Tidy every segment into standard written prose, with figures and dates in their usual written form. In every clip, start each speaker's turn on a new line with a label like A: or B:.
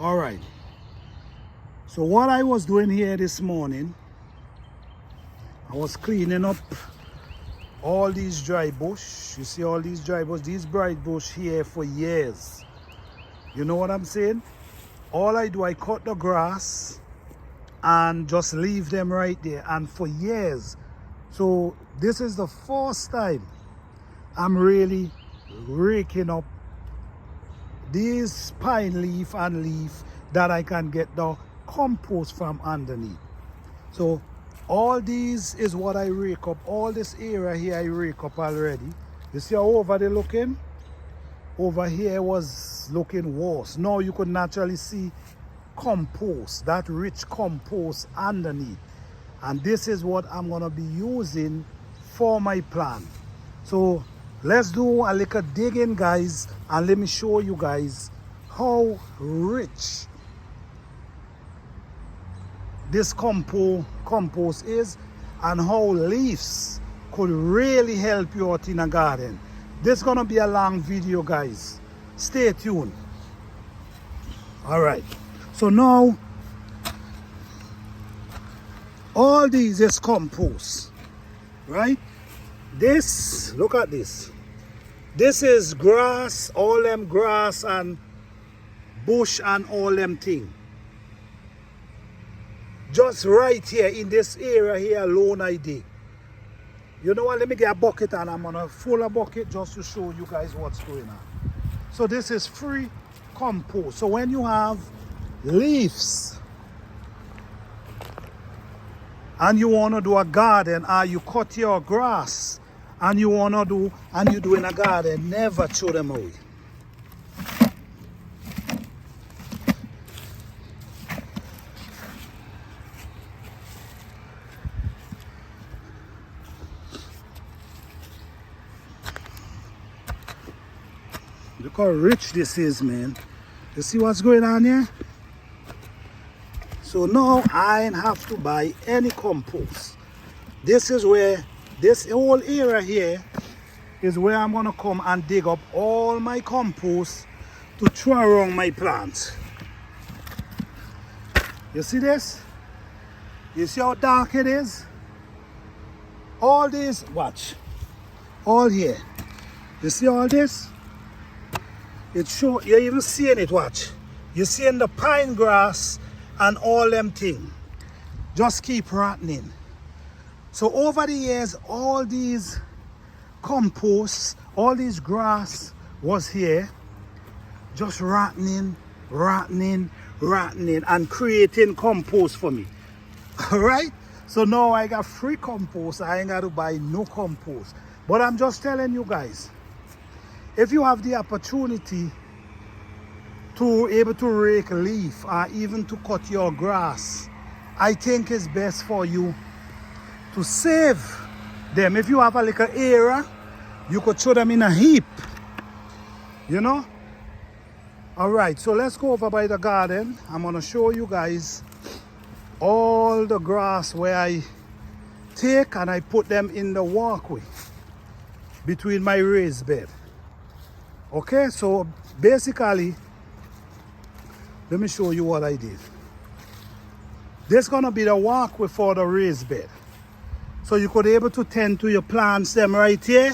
A: All right. So what I was doing here this morning, I was cleaning up all these dry bush. You see all these dry bush, these bright bush here for years. You know what I'm saying? All I do, I cut the grass and just leave them right there, and for years. So this is the first time I'm really raking up these pine leaf and leaf that I can get the compost from underneath. So all these is what I rake up. All this area here I rake up already. You see how over there looking? Over here was looking worse. Now you could naturally see compost, that rich compost underneath. And this is what I'm gonna be using for my plant. So let's do a little digging, guys, and let me show you guys how rich this compost is and how leaves could really help you out in a garden. This is gonna be a long video, guys. Stay tuned. All right, so now all these is compost, right? This, look at this. This is grass, all them grass and bush and all them thing. Just right here in this area here alone I dig. You know what, let me get a bucket and I'm gonna fill a bucket just to show you guys what's going on. So this is free compost. So when you have leaves and you wanna do a garden, or you cut your grass and you wanna do, and you do in a garden, never throw them away. Look how rich this is, man. You see what's going on here? So now I ain't have to buy any compost. This is where, this whole area here is where I'm gonna come and dig up all my compost to throw around my plants. You see this? You see how dark it is? All this, watch. All here. You see all this? It show, you're even seeing it, watch. You're seeing the pine grass and all them things. Just keep rotting. So over the years, all these composts, all this grass was here, just rotting, and creating compost for me. All right? So now I got free compost. I ain't got to buy no compost. But I'm just telling you guys, if you have the opportunity to able to rake leaf or even to cut your grass, I think it's best for you to save them. If you have a little area, you could throw them in a heap, you know? All right, so let's go over by the garden. I'm gonna show you guys all the grass where I take and I put them in the walkway between my raised bed. Okay, so basically, let me show you what I did. This is gonna be the walkway for the raised bed. So you could able to tend to your plants them right here,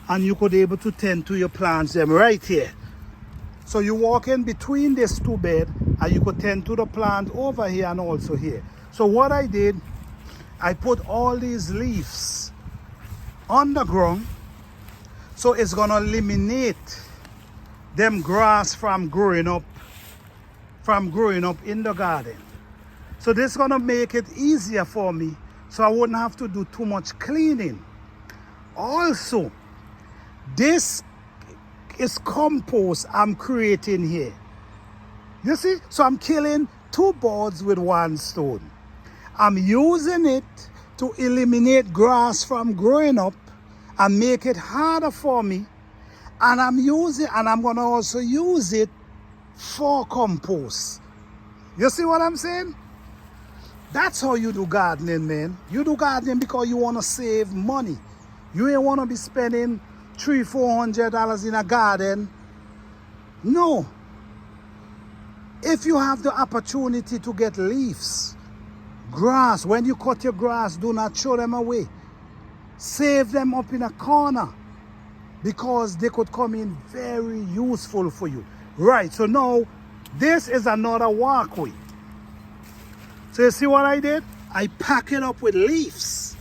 A: and you could able to tend to your plants them right here. So you walk in between these two beds and you could tend to the plant over here and also here. So what I did, I put all these leaves on the ground, so it's gonna eliminate them grass from growing up in the garden. So this is gonna make it easier for me, so I wouldn't have to do too much cleaning. Also, this is compost I'm creating here. You see? So I'm killing two birds with one stone. I'm using it to eliminate grass from growing up and make it harder for me. And I'm gonna also use it for compost. You see what I'm saying? That's how you do gardening, man. You do gardening because you wanna save money. You ain't wanna be spending $300–400 in a garden. No. If you have the opportunity to get leaves, grass, when you cut your grass, do not throw them away. Save them up in a corner because they could come in very useful for you. Right, so now this is another walkway. So you see what I did? I pack it up with leaves.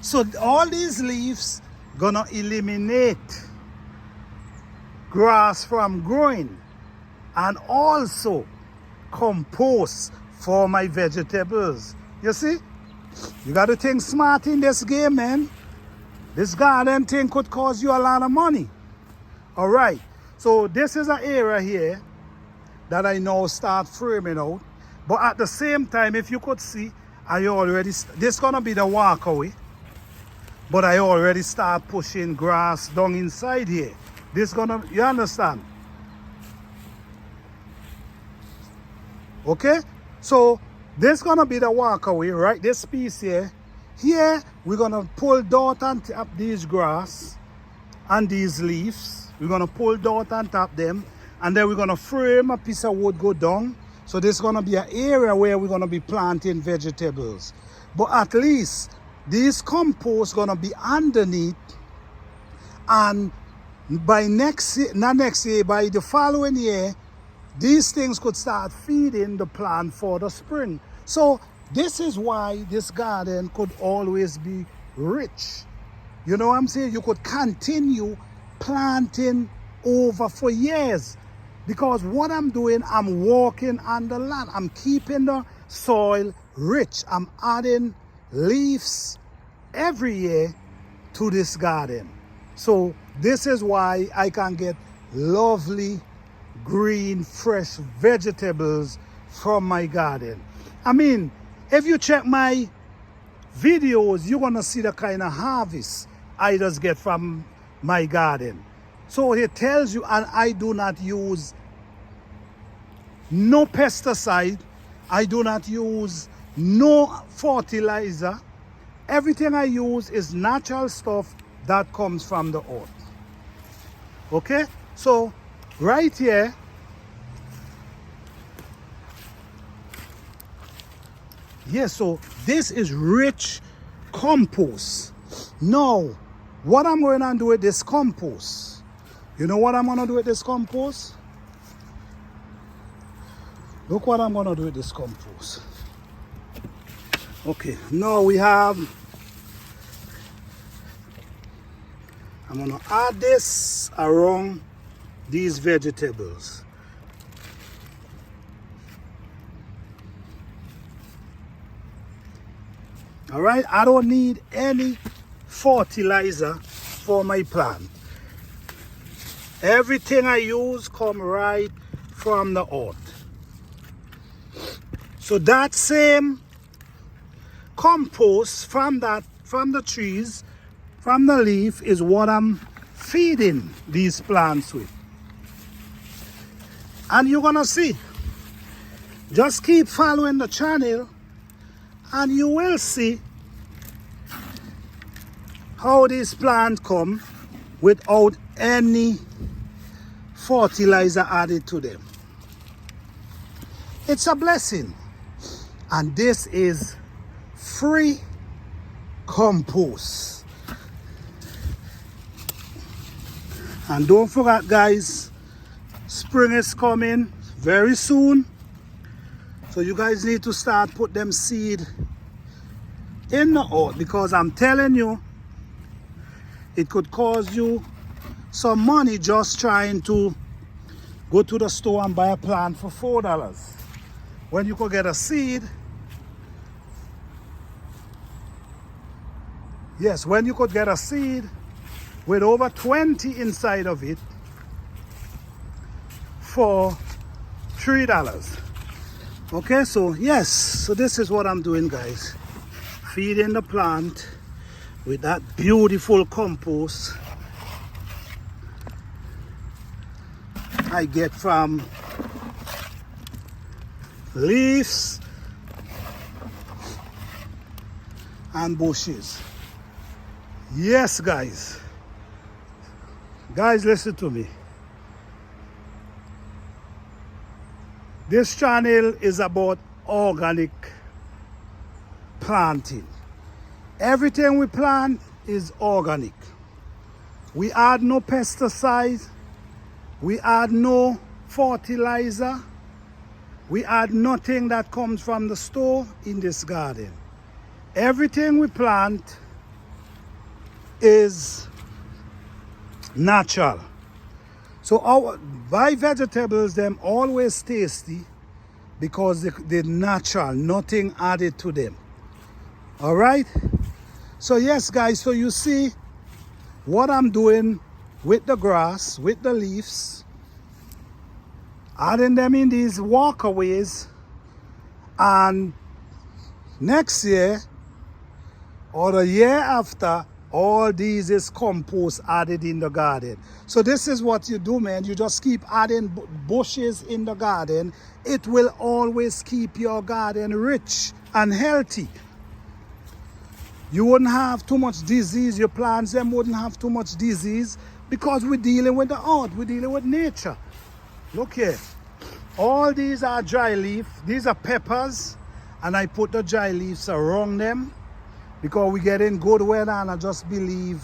A: So all these leaves gonna eliminate grass from growing and also compost for my vegetables. You see? You gotta think smart in this game, man. This garden thing could cost you a lot of money. All right, so this is an area here that I now start framing out. But at the same time, if you could see, I already, this gonna be the walkway, but I already start pushing grass down inside here. This gonna, you understand? Okay, so this gonna be the walkway, right? This piece here. Here, we're gonna pull dirt on top these grass and these leaves. We're gonna pull dirt on top them, and then we're gonna frame a piece of wood go down. So this is gonna be an area where we're gonna be planting vegetables. But at least these compost gonna be underneath, and by next year, not next year, by the following year, these things could start feeding the plant for the spring. So this is why this garden could always be rich. You know what I'm saying? You could continue planting over for years. Because what I'm doing, I'm walking on the land. I'm keeping the soil rich. I'm adding leaves every year to this garden. So this is why I can get lovely, green, fresh vegetables from my garden. I mean, if you check my videos, you're gonna see the kind of harvest I just get from my garden. So it tells you, and I do not use no pesticide, I do not use no fertilizer. Everything I use is natural stuff that comes from the earth. Okay, so right here, yes, so this is rich compost. Now, what I'm going to do with this compost, you know what I'm going to do with this compost? Look what I'm going to do with this compost. Okay, now we have, I'm going to add this around these vegetables. All right, I don't need any fertilizer for my plant. Everything I use come right from the earth. So that same compost from the trees, from the leaf, is what I'm feeding these plants with. And you're gonna see. Just keep following the channel and you will see how these plants come without any fertilizer added to them. It's a blessing. And this is free compost. And don't forget, guys, spring is coming very soon. So you guys need to start put them seed in the earth, because I'm telling you, it could cost you some money just trying to go to the store and buy a plant for $4. When you could get a seed, yes, when you could get a seed with over 20 inside of it for $3. Okay, so yes, so this is what I'm doing, guys. Feeding the plant with that beautiful compost I get from leaves and bushes. Yes, guys. Guys, listen to me. This channel is about organic planting. Everything we plant is organic. We add no pesticide, we add no fertilizer, we add nothing that comes from the store in this garden. Everything we plant is natural. So our vegetables, them always tasty because they're natural, nothing added to them. All right? So yes, guys, so you see what I'm doing with the grass, with the leaves, adding them in these walkways, and next year or the year after, all these is compost added in the garden. So this is what you do, man. You just keep adding bushes in the garden. It will always keep your garden rich and healthy. You wouldn't have too much disease. Your plants them wouldn't have too much disease because we're dealing with the earth. We're dealing with nature. Look here. All these are dry leaf. These are peppers. And I put the dry leaves around them because we get in good weather, and I just believe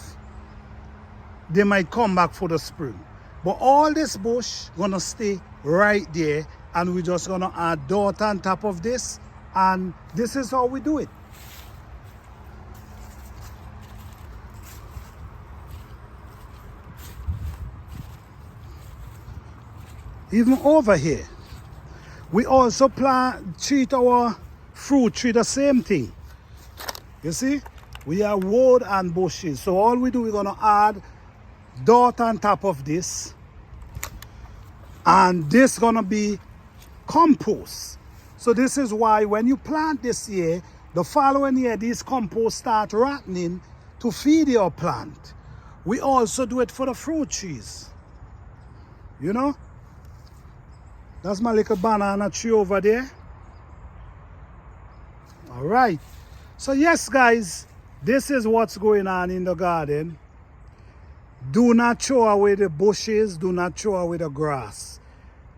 A: they might come back for the spring. But all this bush gonna stay right there, and we're just gonna add dirt on top of this, and this is how we do it. Even over here, we also treat our fruit tree the same thing. You see, we have wood and bushes. So all we do, we're gonna add dirt on top of this, and this gonna be compost. So this is why when you plant this year, the following year, these compost start rotting to feed your plant. We also do it for the fruit trees. You know? That's my little banana tree over there. All right. So yes, guys, this is what's going on in the garden. Do not throw away the bushes. Do not throw away the grass.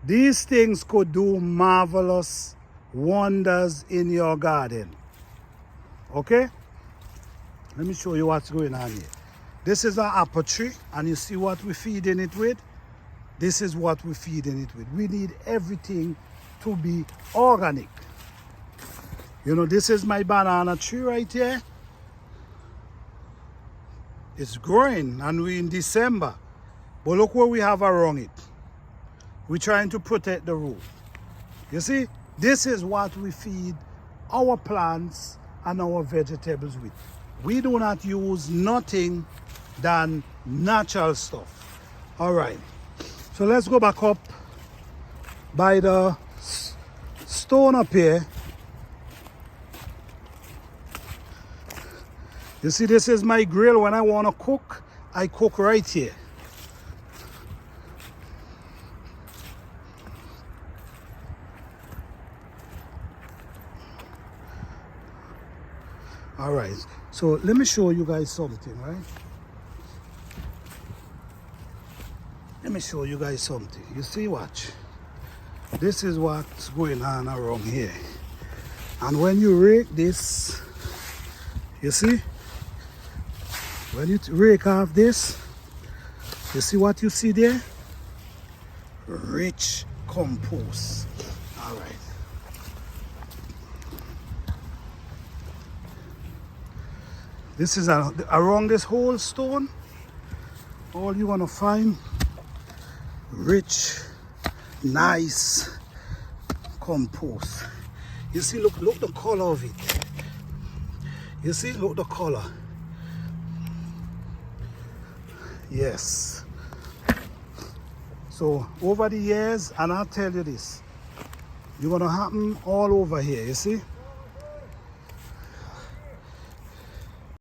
A: These things could do marvelous wonders in your garden. Okay? Let me show you what's going on here. This is our apple tree, and you see what we're feeding it with? This is what we're feeding it with. We need everything to be organic. You know, this is my banana tree right here. It's growing, and we're in December. But look what we have around it. We're trying to protect the root. You see, this is what we feed our plants and our vegetables with. We do not use nothing than natural stuff. All right. So let's go back up by the stone up here. You see, this is my grill. When I want to cook, I cook right here. All right, so let me show you guys something, right? Let me show you guys something. You see, watch. This is what's going on around here. And when you rake this, you see, when you rake off this, you see what you see there? Rich compost. All right. This is around this whole stone. All you're gonna find rich, nice compost. You see, look the color of it. You see, look the color. Yes. So over the years, and I'll tell you this, you're gonna happen all over here, you see?